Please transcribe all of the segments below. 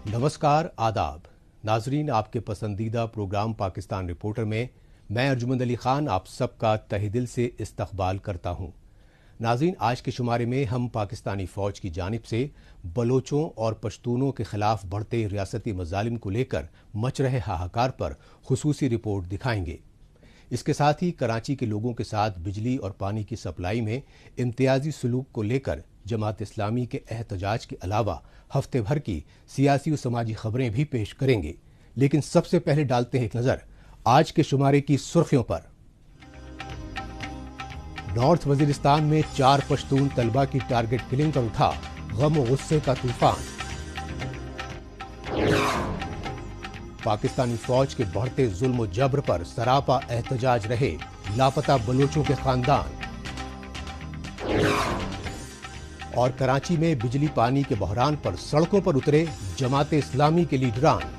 नमस्कार, आदाब नाजरीन, आपके पसंदीदा प्रोग्राम पाकिस्तान रिपोर्टर में मैं अर्जुमंद अली खान आप सबका तहे दिल से इस्तकबाल करता हूँ। नाजरीन, आज के शुमारे में हम पाकिस्तानी फौज की जानिब से बलोचों और पश्तूनों के खिलाफ बढ़ते रियासती मजालिम को लेकर मच रहे हाहाकार पर खुसूसी रिपोर्ट दिखाएंगे। इसके साथ ही कराची के लोगों के साथ बिजली और पानी की सप्लाई में इम्तियाजी सलूक को लेकर जमात इस्लामी के एहतजाज के अलावा हफ्ते भर की सियासी और समाजी खबरें भी पेश करेंगे। लेकिन सबसे पहले डालते हैं एक नजर आज के शुमारे की सुर्खियों पर। नॉर्थ वजीरिस्तान में 4 पश्तून तलबा की टारगेट किलिंग पर उठा गम और गुस्से का तूफान। पाकिस्तानी फौज के बढ़ते जुल्म और जबर पर सरापा एहतजाज रहे लापता बलोचों के खानदान। और कराची में बिजली पानी के बहरान पर सड़कों पर उतरे जमात इस्लामी के लीडरान।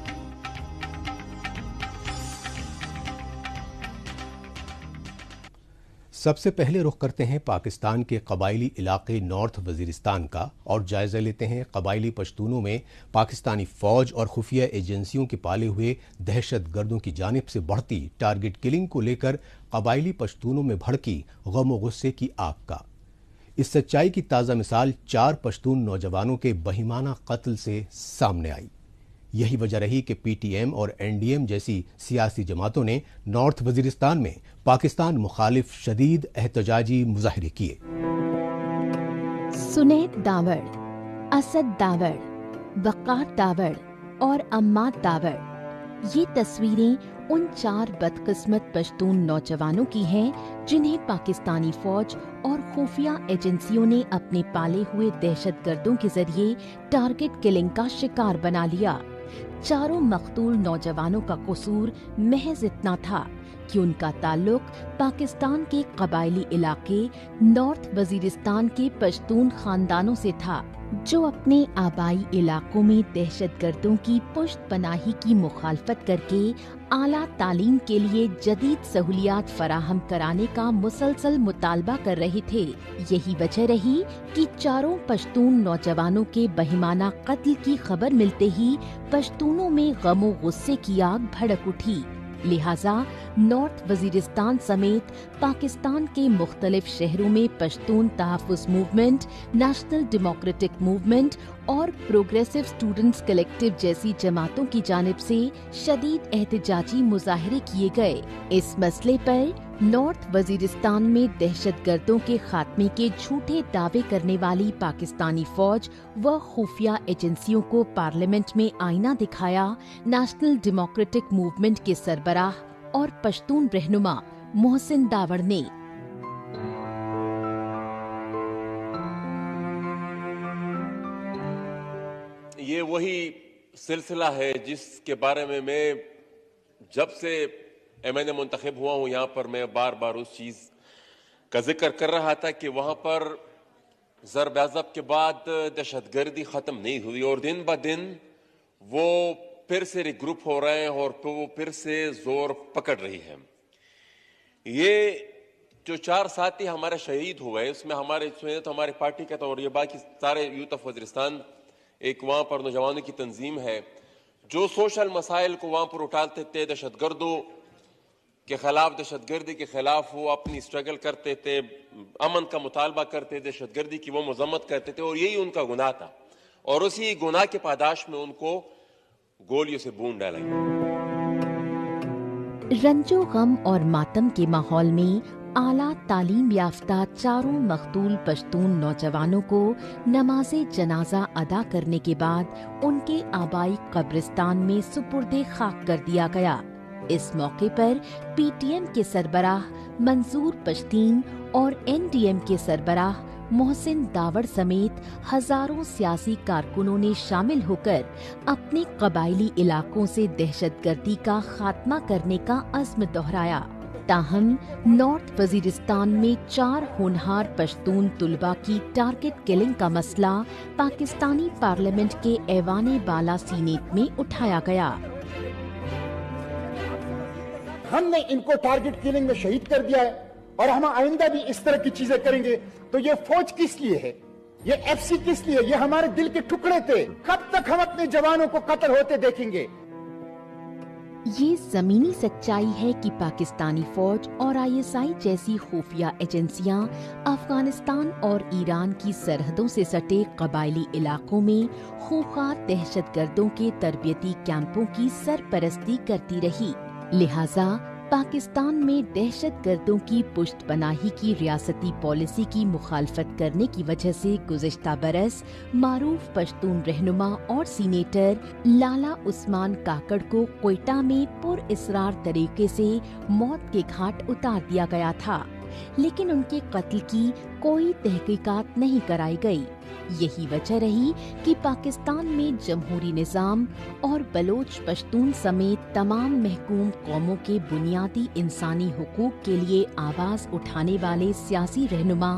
सबसे पहले रुख करते हैं पाकिस्तान के कबायली इलाके नॉर्थ वजीरिस्तान का और जायजा लेते हैं कबायली पश्तूनों में पाकिस्तानी फौज और खुफिया एजेंसियों के पाले हुए दहशत गर्दों की जानिब से बढ़ती टारगेट किलिंग को लेकर कबायली पश्तूनों में भड़की गम और गुस्से की आग का। इस सच्चाई की ताज़ा मिसाल 4 पश्तून नौजवानों के बहिमाना कत्ल से सामने आई। यही वजह रही कि पीटीएम और एनडीएम जैसी सियासी जमातों ने नॉर्थ वजीरिस्तान में पाकिस्तान मुखालिफ शदीद एहतजाजी मुजाहरे किए। सुनैद दावड़, असद दावड़, वक़ार दावड़ और अम्माद दावड़, ये तस्वीरें उन 4 बदकिस्मत पश्तून नौजवानों की हैं जिन्हें पाकिस्तानी फौज और खुफिया एजेंसियों ने अपने पाले हुए दहशतगर्दों के जरिए टारगेट किलिंग का शिकार बना लिया। चारों मकतूल नौजवानों का कसूर महज इतना था कि उनका ताल्लुक पाकिस्तान के कबायली इलाके नॉर्थ वजीरिस्तान के पश्तून खानदानों से था, जो अपने आबाई इलाकों में दहशतगर्दों की पुश्त पनाही की मुखालफत करके आला तालीम के लिए जदीद सहूलियात फराहम कराने का मुसलसल मुतालबा कर रहे थे। यही वजह रही कि चारों पश्तून नौजवानों के बहिमाना कत्ल की खबर मिलते ही पश्तूनों में गमो गुस्से की आग भड़क उठी। लिहाजा नॉर्थ वजीरिस्तान समेत पाकिस्तान के मुख्तलिफ शहरों में Pashtun Tahaffuz movement, national democratic movement और प्रोग्रेसिव स्टूडेंट्स कलेक्टिव जैसी जमातों की जानिब से शदीद एहतजाजी मुजाहरे किए गए। इस मसले पर नॉर्थ वजीरिस्तान में दहशतगर्दों के खात्मे के झूठे दावे करने वाली पाकिस्तानी फौज व खुफिया एजेंसियों को पार्लियामेंट में आईना दिखाया नेशनल डेमोक्रेटिक मूवमेंट के सरबराह और पश्तून रहनुमा मोहसिन दावड़ ने। ये वही सिलसिला है जिसके बारे में मैं जब से एमएनए मुंतखब हुआ हूं, यहाँ पर मैं बार बार उस चीज का जिक्र कर रहा था कि वहां पर ज़रब अज़ब के बाद दहशतगर्दी खत्म नहीं हुई और दिन ब दिन वो फिर से रिग्रुप हो रहे हैं और वो फिर से जोर पकड़ रही है। ये जो 4 साथी हमारे शहीद हुए उसमें हमारे पार्टी का और ये बाकी सारे यूथ ऑफ वजीरिस्तान एक वहां पर नौजवानों की तंजीम है जो सोशल मसाइल को वहां पर उठाते थे, दहशतगर्दों के खिलाफ, दहशतगर्दी के खिलाफ वो अपनी स्ट्रगल करते थे, अमन का मुतालबा करते, दहशतगर्दी की वो मजम्मत करते थे और यही उनका गुनाह था और उसी गुनाह के पादाश में उनको गोलियों से बूंद डाला गया। रंजो गम और मातम के माहौल में आला तालीम याफ्ता चारों मखतूल पश्तून नौजवानों को नमाज़े जनाजा अदा करने के बाद उनके आबाई कब्रिस्तान में सुपुर्दे खाक कर दिया गया। इस मौके पर पीटीएम के सरबराह मंजूर पश्तीन और एनडीएम के सरबराह मोहसिन दावड़ समेत हजारों सियासी कारकुनों ने शामिल होकर अपने कबायली इलाकों से दहशतगर्दी का खात्मा करने का अज़्म दोहराया। ताहम नॉर्थ वजीरिस्तान में 4 होनहार पश्तून तुलबा की टारगेट किलिंग का मसला पाकिस्तानी पार्लियामेंट के ऐवान बाला सीनेट में उठाया गया। हमने इनको टारगेट किलिंग में शहीद कर दिया है और हम आइंदा भी इस तरह की चीजें करेंगे। तो ये फौज किस लिए है? ये FC किस लिए? ये हमारे दिल के टुकड़े थे। कब तक हम अपने जवानों को कत्ल होते देखेंगे? ये जमीनी सच्चाई है कि पाकिस्तानी फौज और ISI जैसी खुफिया एजेंसियां अफगानिस्तान और ईरान की सरहदों से सटे कबायली इलाकों में खूंखार दहशतगर्दों के तरबियती कैंपों की सरपरस्ती करती रही। लिहाजा पाकिस्तान में दहशतगर्दों की पुष्टपनाही की रियासती पॉलिसी की मुखालफत करने की वजह से गुज़िश्ता बरस मारूफ पश्तून रहनुमा और सीनेटर लाला उस्मान काकड़ को क्वेटा में पुरइसरार तरीके से मौत के घाट उतार दिया गया था, लेकिन उनके कत्ल की कोई तहकीकात नहीं कराई गई। यही वजह रही कि पाकिस्तान में जमहूरी निज़ाम और बलोच पश्तून समेत तमाम महकूम कौमों के बुनियादी इंसानी हुकूक के लिए आवाज़ उठाने वाले सियासी रहनुमा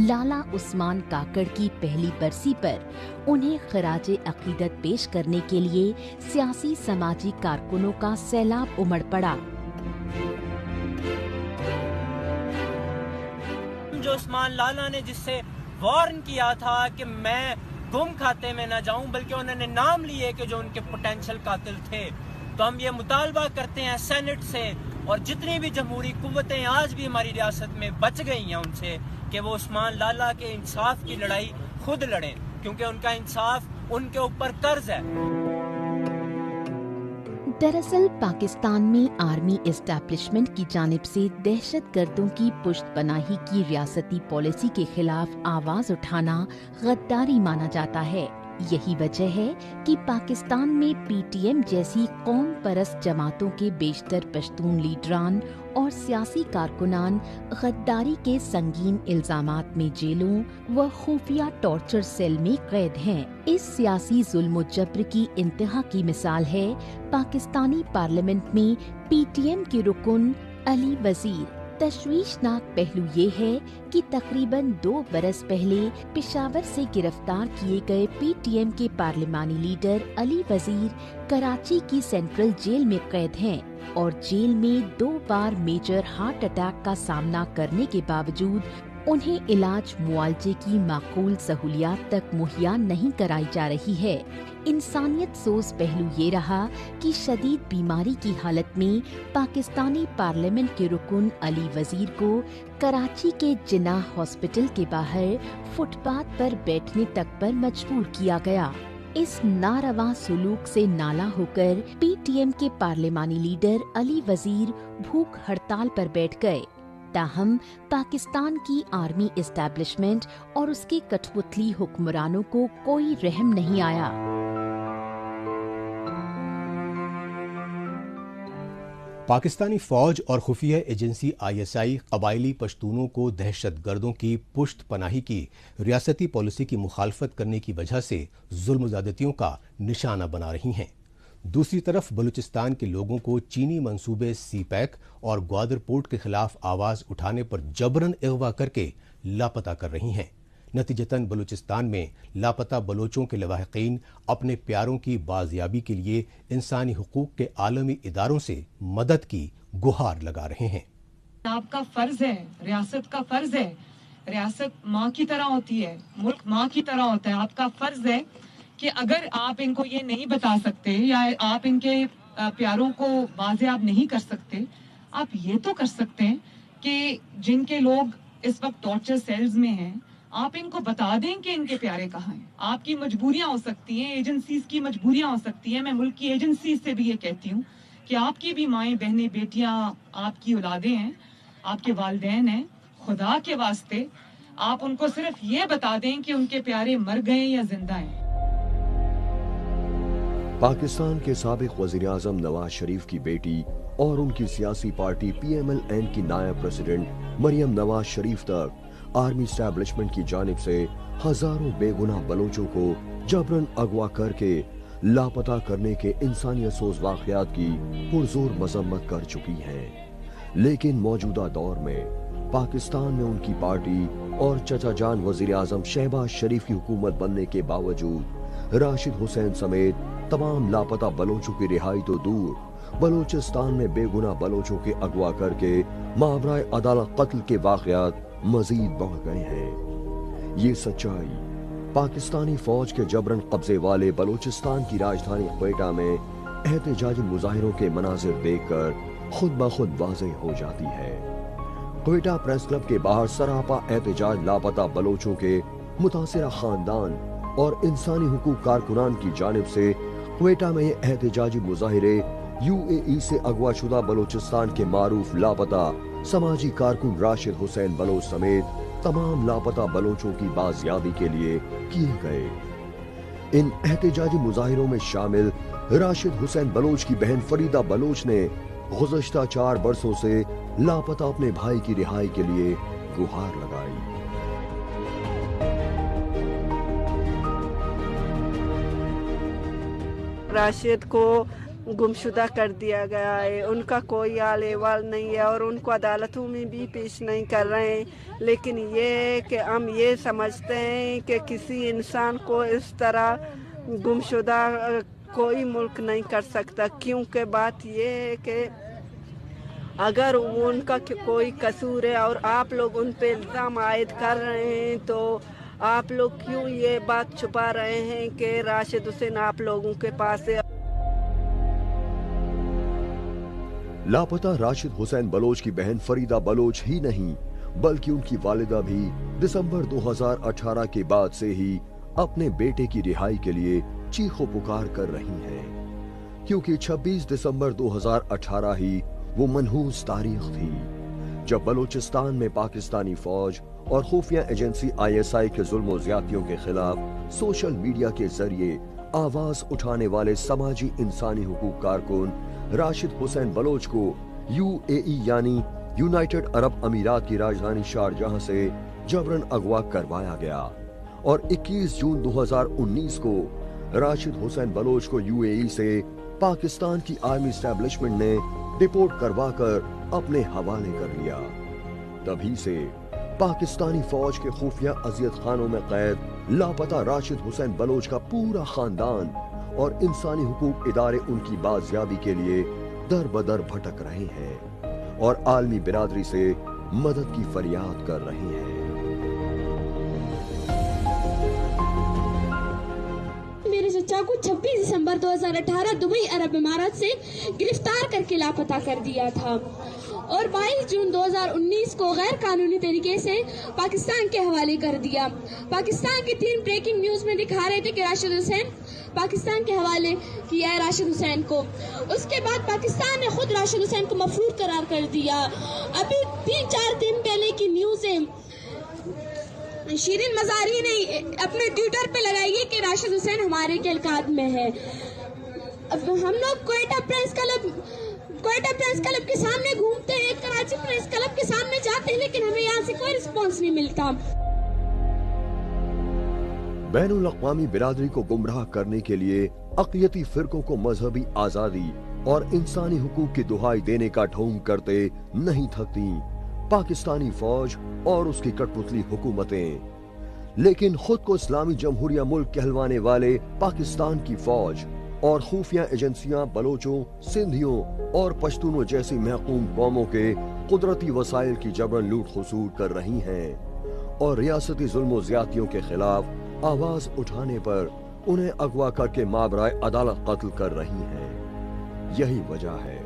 लाला उस्मान काकड़ की पहली बरसी पर उन्हें खराजे अकीदत पेश करने के लिए सियासी समाजी कारकुनों का सैलाब उमड़ पड़ा। जो उस्मान लाला ने जिससे वार्न किया था कि मैं गुम खाते में न जाऊं, बल्कि उन्होंने नाम लिए कि जो उनके पोटेंशियल कातिल थे। तो हम ये मुतालबा करते हैं सेनेट से और जितनी भी जमहूरी कुव्वतें आज भी हमारी रियासत में बच गई हैं उनसे, कि वो उस्मान लाला के इंसाफ की लड़ाई खुद लड़ें, क्योंकि उनका इंसाफ उनके ऊपर कर्ज है। दरअसल पाकिस्तान में आर्मी एस्टैब्लिशमेंट की जानिब से दहशतगर्दों की पुष्टपनाही की रियासती पॉलिसी के खिलाफ आवाज उठाना गद्दारी माना जाता है। यही वजह है कि पाकिस्तान में PTM जैसी कौम परस्त जमातों के बेशतर पश्तून लीडरान और सियासी कारकुनान गद्दारी के संगीन इल्जामात में जेलों व खुफिया टॉर्चर सेल में कैद हैं। इस सियासी जुल्म जब्र की इंतहा की मिसाल है पाकिस्तानी पार्लियामेंट में PTM के रुकन अली वजीर। तशवीशनाक पहलू ये है कि तकरीबन 2 बरस पहले पेशावर से गिरफ्तार किए गए PTM के पार्लिमानी लीडर अली वजीर कराची की सेंट्रल जेल में कैद हैं और जेल में 2 बार मेजर हार्ट अटैक का सामना करने के बावजूद उन्हें इलाज मुआवजे की माकूल सहूलियात तक मुहैया नहीं कराई जा रही है। इंसानियत सोज पहलू ये रहा कि शदीद बीमारी की हालत में पाकिस्तानी पार्लियामेंट के रुकन अली वजीर को कराची के जिन्नाह हॉस्पिटल के बाहर फुटपाथ पर बैठने तक पर मजबूर किया गया। इस नारवा सुलूक से नाला होकर PTM के पार्लिमानी लीडर अली वजीर भूख हड़ताल पर बैठ गए। ताहम पाकिस्तान की आर्मी एस्टैब्लिशमेंट और उसके कठपुतली हुक्मरानों को कोई रहम नहीं आया। पाकिस्तानी फौज और खुफिया एजेंसी ISI कबायली पश्तूनों को दहशतगर्दों की पुष्ट पनाही की रियासती पॉलिसी की मुखालफत करने की वजह से जुल्म ज़्यादतियों का निशाना बना रही हैं। दूसरी तरफ बलूचिस्तान के लोगों को चीनी मंसूबे CPEC और ग्वादर पोर्ट के खिलाफ आवाज उठाने पर जबरन अगवा करके लापता कर रही हैं। नतीजतन बलूचिस्तान में लापता बलोचों के लवाहिकीन अपने प्यारों की बाजियाबी के लिए इंसानी हुकूक के आलमी इदारों से मदद की गुहार लगा रहे हैं। आपका फर्ज है, रियासत का फर्ज है, रियासत माँ की तरह होती है, मुल्क माँ की तरह होता है। आपका फर्ज है कि अगर आप इनको ये नहीं बता सकते या आप इनके प्यारों को बाजियाब नहीं कर सकते, आप ये तो कर सकते हैं कि जिनके लोग इस वक्त टॉर्चर सेल्स में हैं, आप इनको बता दें कि इनके प्यारे कहाँ हैं। आपकी मजबूरियां हो सकती हैं, एजेंसीज की मजबूरियां हो सकती हैं। मैं मुल्क की एजेंसीज से भी ये कहती हूँ कि आपकी भी माएँ बहनें बेटियां आपकी औलादें हैं, आपके वालिदैन हैं। खुदा के वास्ते आप उनको सिर्फ ये बता दें कि उनके प्यारे मर गए या जिंदा हैं। पाकिस्तान के साबिक वज़ीर आज़म नवाज शरीफ की बेटी और उनकी सियासी पार्टी PMLN की नायब प्रेसिडेंट मरियम नवाज शरीफ तक आर्मी स्टैब्लिशमेंट की जानिब से हजारों बेगुनाह बलोचों को जबरन अगवा करके लापता करने के इंसानियत सोज वाक़यात की पुरजोर मजम्मत कर चुकी हैं। लेकिन मौजूदा दौर में पाकिस्तान में उनकी पार्टी और चचा जान वज़ीर आज़म शहबाज शरीफ की हुकूमत बनने के बावजूद राशिद हुसैन समेत तमाम लापता बलोचों की रिहाई तो दूर, बलूचिस्तान में बेगुनाह बलोचों के अगवा करके मावराए अदालत कत्ल के वाक़यात मजीद बढ़ गए हैं। ये सच्चाई پاکستانی فوج کے جبرن قبضے والے بلوچستان کی راجدھانی کوئٹہ میں احتجاجی مظاہروں کے مناظر دیکھ کر خود بخود واضح ہو جاتی ہے۔ کوئٹہ پریس کلب کے باہر سراپا احتجاج لاپتہ بلوچوں کے متاثرہ خاندان اور انسانی حقوق کارکنان کی جانب سے کوئٹہ میں یہ احتجاجی مظاہرے UAE سے اغوا شدہ بلوچستان کے معروف لاپتہ سماجی کارکن راشد حسین بلوچ سمیت تمام لاپتہ بلوچوں کی بازیابی کے لیے کیے گئے۔ ان احتجاجی مظاہروں میں شامل راشد حسین بلوچ کی بہن فریدہ بلوچ نے گزشتہ 4 برسوں سے لاپتہ اپنے بھائی کی رہائی کے لیے گہار لگائی۔ راشد کو گمشدہ کر دیا گیا ہے، ان کا کوئی حال احوال نہیں ہے اور ان کو عدالتوں میں بھی پیش نہیں کر رہے ہیں، لیکن یہ کہ ہم یہ سمجھتے ہیں کہ کسی انسان کو اس طرح گمشدہ کوئی ملک نہیں کر سکتا، کیونکہ بات یہ ہے کہ اگر ان کا کوئی قصور ہے اور آپ لوگ ان پہ الزام عائد کر رہے ہیں تو آپ لوگ کیوں یہ بات چھپا رہے ہیں کہ راشد حسین آپ لوگوں کے پاس ہے۔ لاپتہ راشد حسین بلوچ کی بہن فریدہ بلوچ ہی نہیں بلکہ ان کی والدہ بھی دسمبر 2018 کے بعد سے ہی اپنے بیٹے کی رہائی کے لیے چیخ و پکار کر رہی ہیں، کیونکہ 26 دسمبر 2018 ہی وہ منحوس تاریخ تھی جب بلوچستان میں پاکستانی فوج اور خفیہ ایجنسی ISI کے ظلم و زیادتیوں کے خلاف سوشل میڈیا کے ذریعے آواز اٹھانے والے سماجی انسانی حقوق کارکن راشد حسین بلوچ کو UAE یعنی یونائٹڈ عرب امارات کی راجدھانی شارجہ سے جبرن اغوا کروایا گیا، اور 21 جون 2019 کو راشد حسین بلوچ کو UAE سے پاکستان کی آرمی اسٹیبلشمنٹ نے ڈپورٹ کروا کر اپنے حوالے کر لیا۔ تبھی سے پاکستانی فوج کے خفیہ اذیت خانوں میں قید لاپتہ راشد حسین بلوچ کا پورا خاندان اور انسانی حقوق ادارے ان کی بازیابی کے لیے در بدر بھٹک رہے ہیں اور عالمی برادری سے مدد کی فریاد کر رہے ہیں۔ میرے چچا کو 26 دسمبر 2018 دبئی عرب امارات سے گرفتار کر کے لاپتہ کر دیا تھا اور 22 جون 2019 کو غیر قانونی طریقے سے پاکستان کے حوالے کر دیا۔ پاکستان کی 3 بریکنگ نیوز میں دکھا رہے تھے کہ راشد حسین پاکستان کے حوالے کیا ہے راشد حسین کو، اس کے بعد پاکستان نے خود راشد حسین کو مفرور قرار کر دیا۔ ابھی 3-4 دن پہلے کی نیوز ہے، شیرین مزاری نے اپنے ٹویٹر پہ لگائی ہے کہ راشد حسین ہمارے اہلکار میں ہے۔ اب ہم لوگ کوئٹہ پریس کلب کے سامنے گھومتے ہیں، کراچی پریس کلب کے سامنے جاتے ہیں، لیکن ہمیں یہاں سے کوئی رسپانس نہیں ملتا۔ بین الاقوامی برادری کو گمراہ کرنے کے لیے اقلیتی فرقوں کو مذہبی آزادی اور انسانی حقوق کی دہائی دینے کا ڈھونگ کرتے نہیں تھکتی پاکستانی فوج اور اس کی کٹ پتلی حکومتیں، لیکن خود کو اسلامی جمہوریہ ملک کہلوانے والے پاکستان کی فوج اور خفیہ ایجنسیاں بلوچوں، سندھیوں اور پشتونوں جیسی محکوم قوموں کے قدرتی وسائل کی جبرن لوٹ خسوٹ کر رہی ہیں اور ریاستی ظلم و زیادتیوں کے خلاف آواز اٹھانے پر انہیں اغوا کر کے مابرائے عدالت قتل کر رہی ہیں۔ یہی وجہ ہے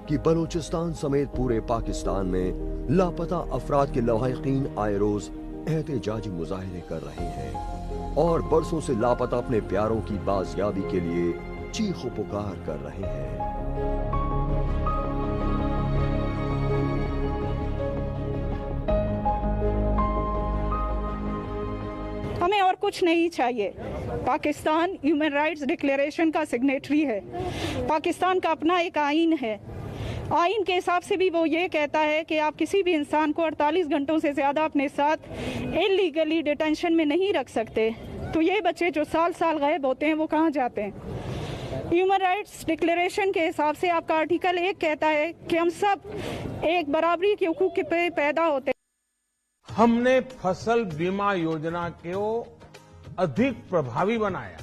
کہ بلوچستان سمیت پورے پاکستان میں لاپتہ افراد کے لواحقین آئے روز احتجاجی مظاہرے کر رہے ہیں اور برسوں سے لاپتہ اپنے پیاروں کی بازیابی کے لیے چیخ و پکار کر رہے ہیں۔ ہمیں اور کچھ نہیں چاہیے۔ پاکستان ہیومن رائٹس ڈکلیریشن کا سگنیٹری ہے، پاکستان کا اپنا ایک آئین ہے، آئین کے حساب سے بھی وہ یہ کہتا ہے کہ آپ کسی بھی انسان کو 48 گھنٹوں سے زیادہ اپنے ساتھ انلیگلی ڈیٹینشن میں نہیں رکھ سکتے۔ تو یہ بچے جو سال سال غائب ہوتے ہیں وہ کہاں جاتے ہیں؟ ہیومن رائٹس ڈکلیریشن کے حساب سے آپ کا آرٹیکل 1 کہتا ہے کہ ہم سب ایک برابری کے حقوق پہ پیدا ہوتے ہیں۔ ہم نے فصل بیمہ یوجنا کو ادھک پربھاوی بنایا،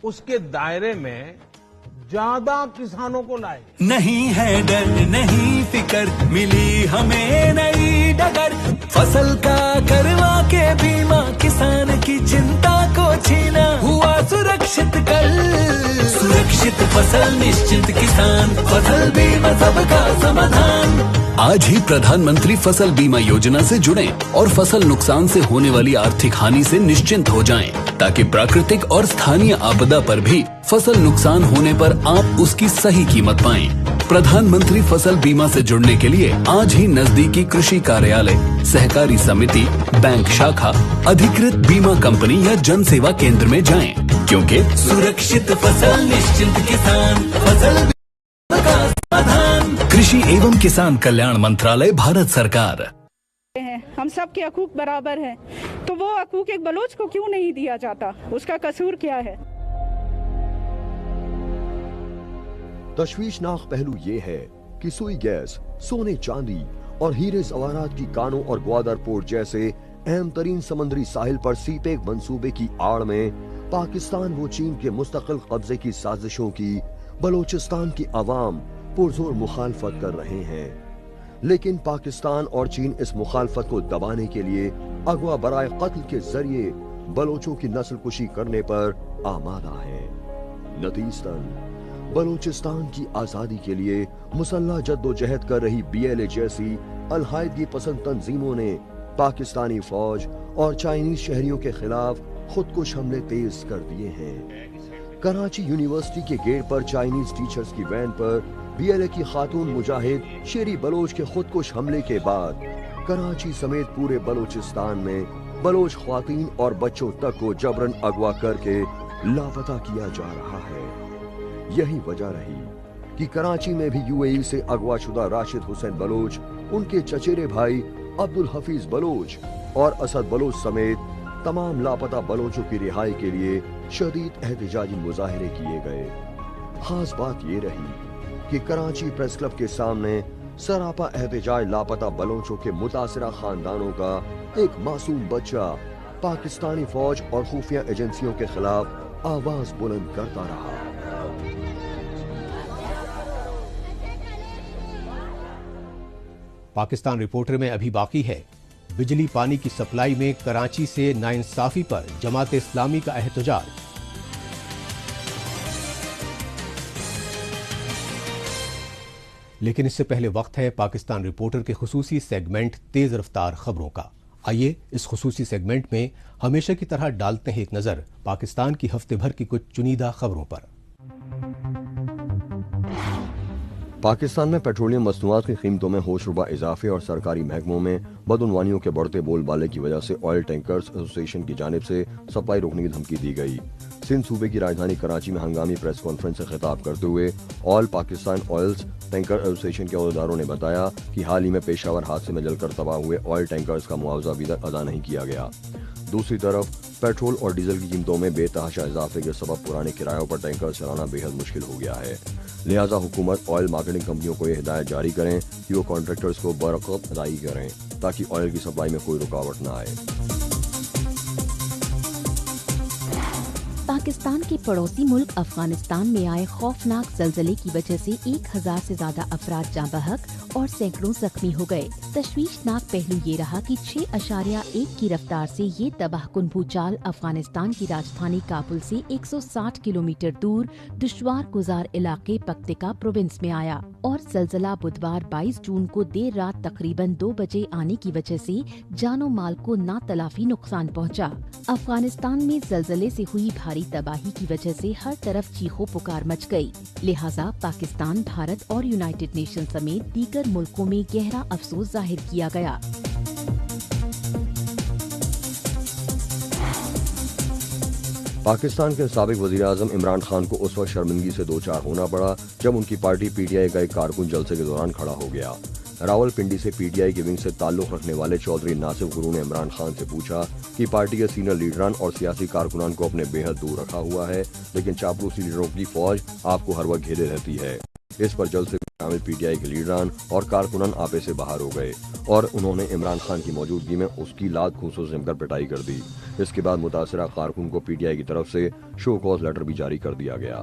اس کے دائرے میں ज्यादा किसानों को लाए। नहीं है डर नहीं फिकर, मिली हमें नई डगर, फसल का करवा के बीमा, किसान की चिंता को छीना, हुआ सुरक्षित कल, सुरक्षित फसल निश्चित किसान, फसल बीमा सबका समाधान। आज ही प्रधानमंत्री फसल बीमा योजना से जुड़ें और फसल नुकसान से होने वाली आर्थिक हानि से निश्चिंत हो जाएं, ताकि प्राकृतिक और स्थानीय आपदा पर भी फसल नुकसान होने पर आप उसकी सही कीमत पाएं। प्रधानमंत्री फसल बीमा से जुड़ने के लिए आज ही नजदीकी कृषि कार्यालय, सहकारी समिति, बैंक शाखा, अधिकृत बीमा कंपनी या जन सेवा केंद्र में जाएं, क्योंकि सुरक्षित फसल निश्चिंत किसान, फसल बीमा का समाधान। कृषि एवं किसान कल्याण मंत्रालय, भारत सरकार। हम सब के हकूक बराबर हैं, तो वो हकूक एक बलोच को क्यों नहीं दिया जाता? उसका कसूर क्या है? तशवीशनाक पहलू ये है कि सुई गैस, सोने चांदी और हीरे जवाहरात की कानों और ग्वादर पोर्ट जैसे अहम तरीन समंदरी साहिल पर सीपेक मंसूबे की आड़ में पाकिस्तान व चीन के मुस्तकिल कब्जे की साजिशों की बलोचिस्तान की आवाम पुरजोर मुखालफत कर रहे हैं। लेकिन पाकिस्तान और चीन इस मुखालफत को दबाने के लिए अगवा बराए कत्ल के जरिए बलोचों की नस्ल कुशी करने पर आमादा है। नतीजतन बलोचिस्तान की आजादी के लिए मुसल्लह जद्दोजहद कर रही BLA जैसी अलहायदगी पसंद तंजीमों ने पाकिस्तानी फौज और चाइनीज शहरियों के खिलाफ खुदकुश हमले तेज कर दिए हैं। कराची यूनिवर्सिटी के गेट पर चाइनीज टीचर्स की वैन पर BLA की खातून मुजाहिद शेरी बलोच के खुदकुश हमले के बाद कराची समेत पूरे बलोचिस्तान में बलोच ख्वातीन और बच्चों तक को जबरन अगवा करके लापता किया जा रहा है। यही वजह रही कि कराची में भी UAE से अगवा शुदा राशिद हुसैन बलोच, उनके चचेरे भाई अब्दुल हफीज बलोच और असद बलोच समेत तमाम लापता बलोचों की रिहाई के लिए शदीद एहतजाजी मुजाहिरे किए गए। खास बात ये रही कि कराची प्रेस क्लब के सामने सरापा एहतजाज लापता बलोचों के मुतासिरा खानदानों का एक मासूम बच्चा पाकिस्तानी फौज और खुफिया एजेंसियों के खिलाफ आवाज बुलंद करता रहा। पाकिस्तान रिपोर्टर में अभी बाकी है, बिजली पानी की सप्लाई में कराची से नाइंसाफी पर जमात इस्लामी का एहतजाज। लेकिन इससे पहले वक्त है पाकिस्तान रिपोर्टर के खुसूसी सेगमेंट तेज रफ्तार खबरों का। आइए इस खुसूसी सेगमेंट में हमेशा की तरह डालते हैं एक नजर पाकिस्तान की हफ्ते भर की कुछ चुनिंदा खबरों पर। पाकिस्तान में पेट्रोलियम मसनूआत की कीमतों में होशरुबा इजाफे और सरकारी महकमों में बदउनवानियों के बढ़ते बोलबाले की वजह से ऑयल टैंकर्स एसोसिएशन की जानिब से सप्लाई रोकने की धमकी दी गई। सिंध सूबे की राजधानी कराची में हंगामी प्रेस कॉन्फ्रेंस से खिताब करते हुए all Pakistan oils tanker association के अहदेदारों ने बताया कि हाल ही में पेशावर हादसे में जलकर तबाह हुए ऑयल टैंकर्स का मुआवजा अभी तक अदा नहीं किया गया। दूसरी तरफ पेट्रोल और डीजल की कीमतों में बेतहाशा इजाफे के सबब पुराने किरायों पर टैंकर चलाना बेहद मुश्किल हो गया है। लिहाजा हुकूमत ऑयल मार्केटिंग कंपनियों को यह हिदायत जारी करें कि वो कॉन्ट्रैक्टर्स को बरकत अदाई करें ताकि ऑयल की सप्लाई में कोई रुकावट न आए। पाकिस्तान के पड़ोसी मुल्क अफगानिस्तान में आए खौफनाक ज़लज़ले की वजह से 1000 से ज्यादा अफराद जाँ बहक और सैकड़ों जख्मी हो गए। तशवीशनाक पहलू ये रहा कि 6.1 की रफ्तार से ये तबाहकुन भूचाल अफगानिस्तान की राजधानी काबुल से 160 किलोमीटर दूर दुश्वार गुजार इलाके पक्तिका प्रोविंस में आया और ज़लज़ला बुधवार 22 जून को देर रात तकरीबन 2 बजे आने की वजह से जानो माल को ना तलाफी नुकसान पहुँचा। अफगानिस्तान में ज़लज़ले से हुई भारी तबाही की वजह से हर तरफ चीखों पुकार मच गई। लिहाजा पाकिस्तान, भारत और यूनाइटेड नेशन समेत दीगर मुल्कों में गहरा अफसोस जाहिर किया गया। पाकिस्तान के साबिक वजीर आजम इमरान खान को उस वक्त शर्मिंदगी से दो चार होना पड़ा जब उनकी पार्टी PTI का एक कारकुन जलसे के दौरान खड़ा हो गया। रावलपिंडी से PTI के विंग से ताल्लुक रखने वाले चौधरी नासिफ गुरु ने इमरान खान से पूछा कि पार्टी के सीनियर लीडरान और सियासी कारकुनान को अपने बेहद दूर रखा हुआ है, लेकिन चापलूसी लीडरों की फौज आपको हर वक्त घेरे रहती है। इस पर जलसे में शामिल PTI के लीडरान और कारकुनान आपे से बाहर हो गए और उन्होंने इमरान खान की मौजूदगी में उसकी लात घूंसों से जमकर पिटाई कर दी। इसके बाद मुतासरा कारकुन को PTI की तरफ से शो कॉज लेटर भी जारी कर दिया गया।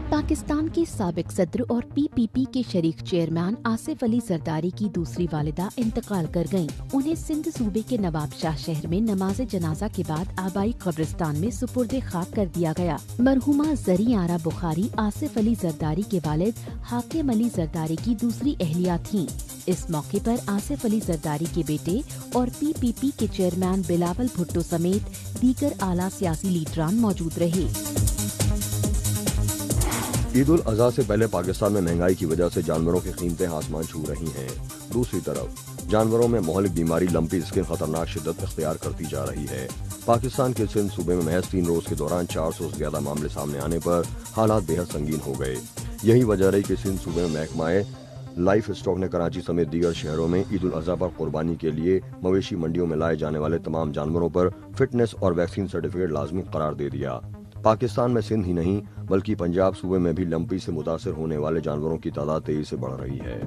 पाकिस्तान के साबिक सदर और पीपीपी के शरीक चेयरमैन आसिफ अली जरदारी की दूसरी वालिदा इंतकाल कर गयीं। उन्हें सिंध सूबे के नवाबशाह शहर में नमाज जनाजा के बाद आबाई कब्रिस्तान में सुपुर्द खाक कर दिया गया। मरहुमा जरी आरा बुखारी आसिफ अली जरदारी के वालिद हाकिम अली जरदारी की दूसरी अहलिया थीं। इस मौके पर आसिफ अली जरदारी के बेटे और पीपीपी के चेयरमैन बिलावल भुट्टो समेत दीगर आला सियासी लीडरान मौजूद रहे। ईद उल अजहा से पहले पाकिस्तान में महंगाई की वजह से जानवरों की कीमतें आसमान छू रही हैं। दूसरी तरफ जानवरों में मोहलिक बीमारी लंपी स्किन खतरनाक शिद्दत इख्तियार करती जा रही है। पाकिस्तान के सिंध सूबे में महज 3 रोज के दौरान 400 से ज्यादा मामले सामने आने पर हालात बेहद संगीन हो गए। यही वजह रही कि सिंध सूबे में महकमाए लाइफ स्टॉक ने कराची समेत दीगर शहरों में ईद उल अजहा पर कुर्बानी के लिए मवेशी मंडियों में लाए जाने वाले तमाम जानवरों पर फिटनेस और वैक्सीन सर्टिफिकेट लाजमी करार दे दिया। पाकिस्तान में सिंध ही नहीं बल्कि पंजाब सूबे में भी लंपी से मुतासर होने वाले जानवरों की तादाद तेजी से बढ़ रही है।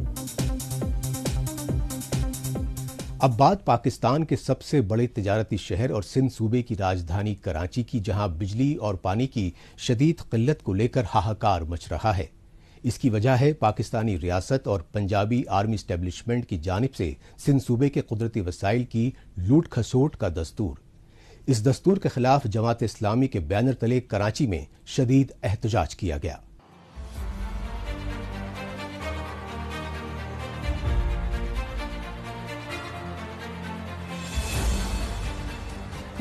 अब बात पाकिस्तान के सबसे बड़े तिजारती शहर और सिंध सूबे की राजधानी कराची की, जहां बिजली और पानी की शदीद किल्लत को लेकर हाहाकार मच रहा है। इसकी वजह है पाकिस्तानी रियासत और पंजाबी आर्मी एस्टेब्लिशमेंट की जानिब से सिंध सूबे के कुदरती वसाइल की लूट खसोट का दस्तूर। इस दस्तूर के खिलाफ जमात इस्लामी के बैनर तले कराची में शदीद एहतजाज किया गया।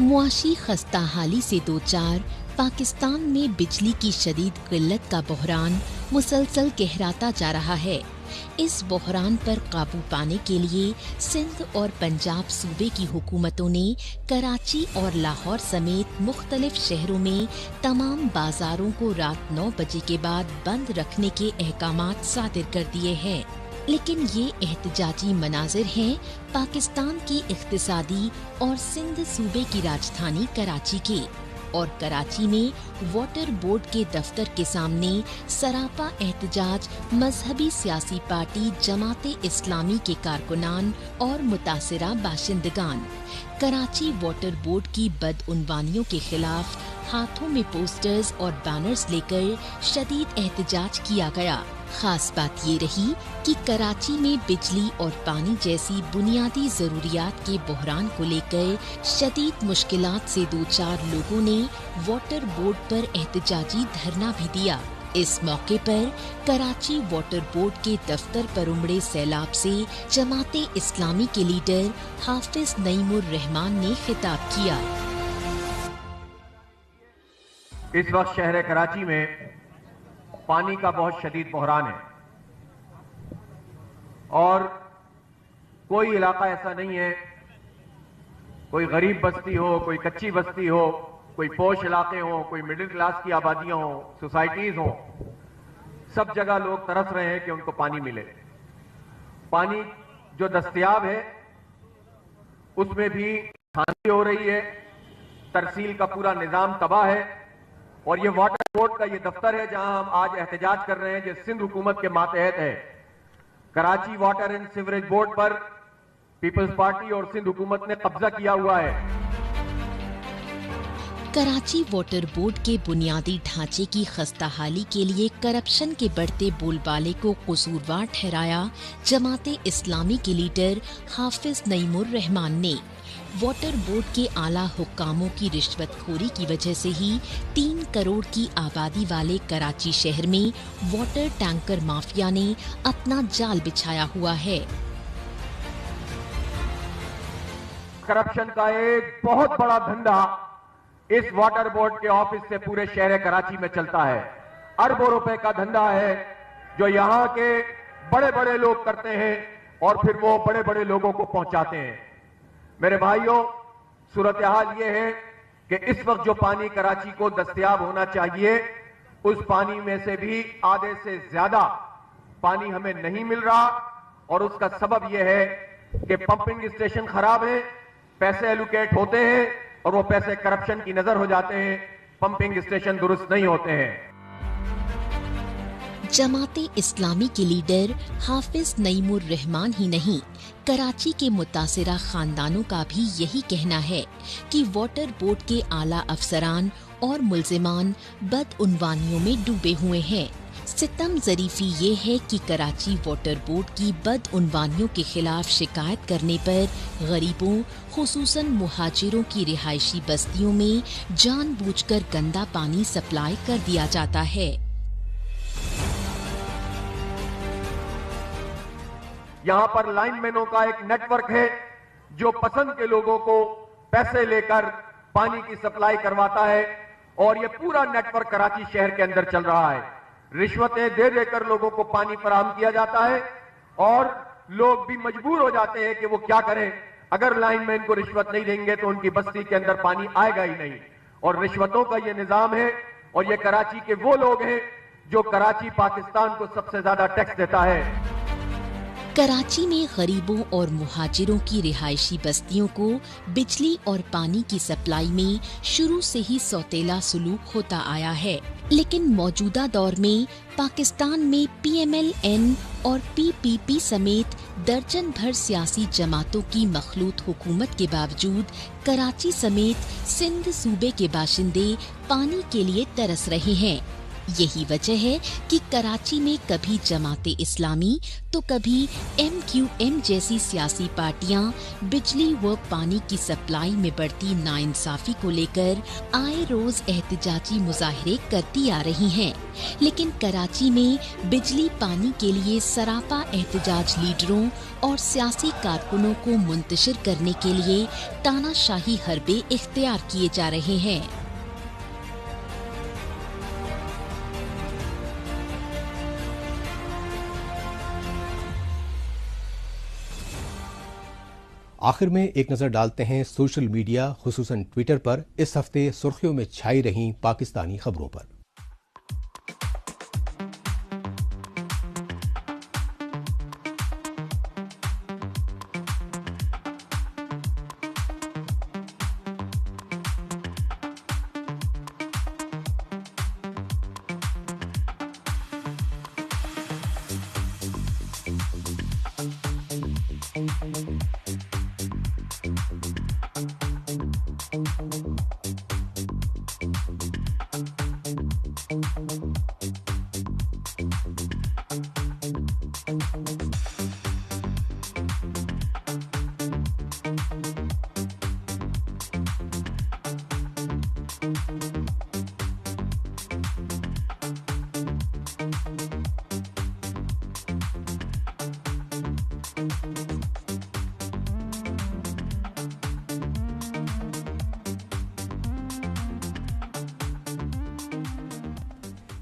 मुआशी खस्ताहाली से दो चार पाकिस्तान में बिजली की शदीद किल्लत का बहरान मुसलसल गहराता जा रहा है। इस बहरान पर काबू पाने के लिए सिंध और पंजाब सूबे की हुकूमतों ने कराची और लाहौर समेत मुख्तलिफ शहरों में तमाम बाजारों को रात 9 बजे के बाद बंद रखने के अहकामात सादिर कर दिए हैं। लेकिन ये एहतजाजी मनाजिर हैं पाकिस्तान की इख्तिसादी और सिंध सूबे की राजधानी कराची के। और कराची में वाटर बोर्ड के दफ्तर के सामने सरापा एहतजाज मजहबी सियासी पार्टी जमाते इस्लामी के कारकुनान और मुतासिरा बाशिंदगान। कराची वाटर बोर्ड की बदउनवानियों के खिलाफ हाथों में पोस्टर्स और बैनर्स लेकर शदीद एहतजाज किया गया। खास बात ये रही कि कराची में बिजली और पानी जैसी बुनियादी जरूरियात के बहरान को लेकर शदीद मुश्किलात से दो चार लोगों ने वाटर बोर्ड पर एहतजाजी धरना भी दिया। इस मौके पर कराची वाटर बोर्ड के दफ्तर पर उमड़े सैलाब से जमाते इस्लामी के लीडर हाफिज नईमुर रहमान ने खिताब किया। इस वक्त शहर कराची में पानी का बहुत शदीद बहरान है और कोई इलाका ऐसा नहीं है, कोई गरीब बस्ती हो, कोई कच्ची बस्ती हो, कोई पोश इलाके हो, कोई मिडिल क्लास की आबादियां हो, सोसाइटीज हो, सब जगह लोग तरस रहे हैं कि उनको पानी मिले। पानी जो दस्तयाब है उसमें भी धांधली हो रही है, तरसील का पूरा निजाम तबाह है। और ये वाटर बोर्ड का ये दफ्तर है जहां हम आज एहतजाज कर रहे हैं, जो सिंध हुकूमत के मातहत है। Karachi water and sewerage board पर पीपल्स पार्टी और सिंध हुकूमत ने कब्जा किया हुआ है। कराची वाटर बोर्ड के बुनियादी ढांचे की खस्ताहाली के लिए करप्शन के बढ़ते बोलबाले को कसूरवार ठहराया जमाते इस्लामी के लीडर हाफिज नईमुर रहमान ने। वाटर बोर्ड के आला हुक्कामों की रिश्वतखोरी की वजह से ही 3 करोड़ की आबादी वाले कराची शहर में वाटर टैंकर माफिया ने अपना जाल बिछाया हुआ है। करप्शन का एक बहुत बड़ा धंधा इस वाटर बोर्ड के ऑफिस से पूरे शहर कराची में चलता है। अरबों रुपए का धंधा है जो यहाँ के बड़े बड़े लोग करते हैं और फिर वो बड़े बड़े लोगों को पहुंचाते हैं। मेरे भाइयों, सूरत हाल ये है कि इस वक्त जो पानी कराची को दस्तयाब होना चाहिए उस पानी में से भी आधे से ज्यादा पानी हमें नहीं मिल रहा। और उसका सबब यह है कि पंपिंग स्टेशन खराब है, पैसे एलोकेट होते हैं और वो पैसे करप्शन की नजर हो जाते हैं, पंपिंग स्टेशन दुरुस्त नहीं होते हैं। जमाते इस्लामी के लीडर हाफिज नईमुर रहमान ही नहीं, कराची के मुतासिरा खानदानों का भी यही कहना है कि वाटर बोर्ड के आला अफसरान और मुल्जिमान बदउनवानियों में डूबे हुए हैं। सितम ज़रीफ़ी ये है कि कराची वाटर बोर्ड की बदउनवानियों के खिलाफ शिकायत करने पर गरीबों, खुसूसन मुहाजिरों की रिहायशी बस्तियों में जानबूझकर गंदा पानी सप्लाई कर दिया जाता है। यहाँ पर लाइनमैनों का एक नेटवर्क है जो पसंद के लोगों को पैसे लेकर पानी की सप्लाई करवाता है और ये पूरा नेटवर्क कराची शहर के अंदर चल रहा है। रिश्वतें दे देकर लोगों को पानी फराहम किया जाता है और लोग भी मजबूर हो जाते हैं कि वो क्या करें। अगर लाइनमैन को रिश्वत नहीं देंगे तो उनकी बस्ती के अंदर पानी आएगा ही नहीं। और रिश्वतों का ये निजाम है और ये कराची के वो लोग हैं जो कराची पाकिस्तान को सबसे ज्यादा टैक्स देता है। कराची में गरीबों और मुहाजिरों की रिहायशी बस्तियों को बिजली और पानी की सप्लाई में शुरू से ही सौतेला सलूक होता आया है, लेकिन मौजूदा दौर में पाकिस्तान में PMLN और PPP समेत दर्जन भर सियासी जमातों की मखलूत हुकूमत के बावजूद कराची समेत सिंध सूबे के बाशिंदे पानी के लिए तरस रहे हैं। यही वजह है कि कराची में कभी जमाते इस्लामी तो कभी MQM जैसी सियासी पार्टियां बिजली व पानी की सप्लाई में बढ़ती नाइंसाफी को लेकर आए रोज एहतजाजी मुजाहरे करती आ रही हैं। लेकिन कराची में बिजली पानी के लिए सरापा एहतजाज लीडरों और सियासी कारकुनों को मुंतशिर करने के लिए तानाशाही हरबे इख्तियार किए जा रहे हैं। आखिर में एक नजर डालते हैं सोशल मीडिया खुसूसन ट्विटर पर इस हफ्ते सुर्खियों में छाई रही पाकिस्तानी खबरों पर।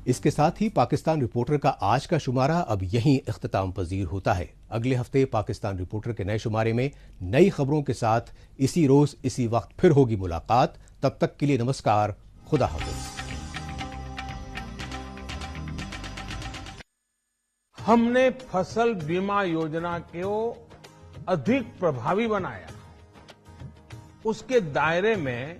इसके साथ ही पाकिस्तान रिपोर्टर का आज का शुमारा अब यहीं इख्तिताम पजीर होता है। अगले हफ्ते पाकिस्तान रिपोर्टर के नए शुमारे में नई खबरों के साथ इसी रोज इसी वक्त फिर होगी मुलाकात। तब तक के लिए नमस्कार, खुदा हाफिज। हमने फसल बीमा योजना को अधिक प्रभावी बनाया, उसके दायरे में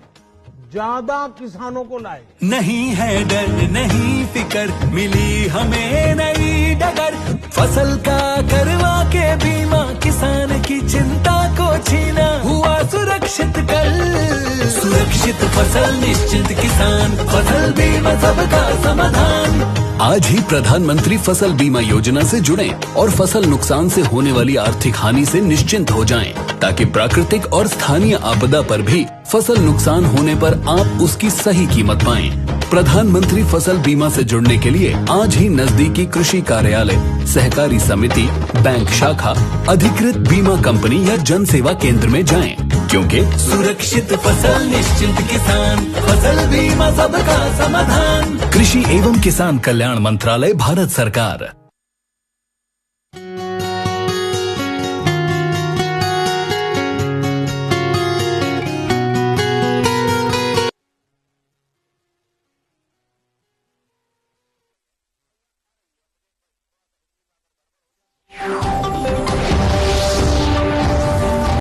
ज्यादा किसानों को लाए। नहीं है डर नहीं फिकर, मिली हमें नई डगर, फसल का करवा के बीमा किसान की चिंता को छीना, हुआ सुरक्षित कल सुरक्षित फसल निश्चित किसान, फसल बीमा सबका समाधान। आज ही प्रधानमंत्री फसल बीमा योजना से जुड़ें और फसल नुकसान से होने वाली आर्थिक हानि से निश्चिंत हो जाएं, ताकि प्राकृतिक और स्थानीय आपदा पर भी फसल नुकसान होने पर आप उसकी सही कीमत पाएं। प्रधानमंत्री फसल बीमा से जुड़ने के लिए आज ही नजदीकी कृषि कार्यालय, सहकारी समिति, बैंक शाखा, अधिकृत बीमा कंपनी या जन सेवा केंद्र में जाएं, क्योंकि सुरक्षित फसल निश्चिंत किसान, फसल बीमा सबका समाधान। कृषि एवं किसान कल्याण मंत्रालय, भारत सरकार।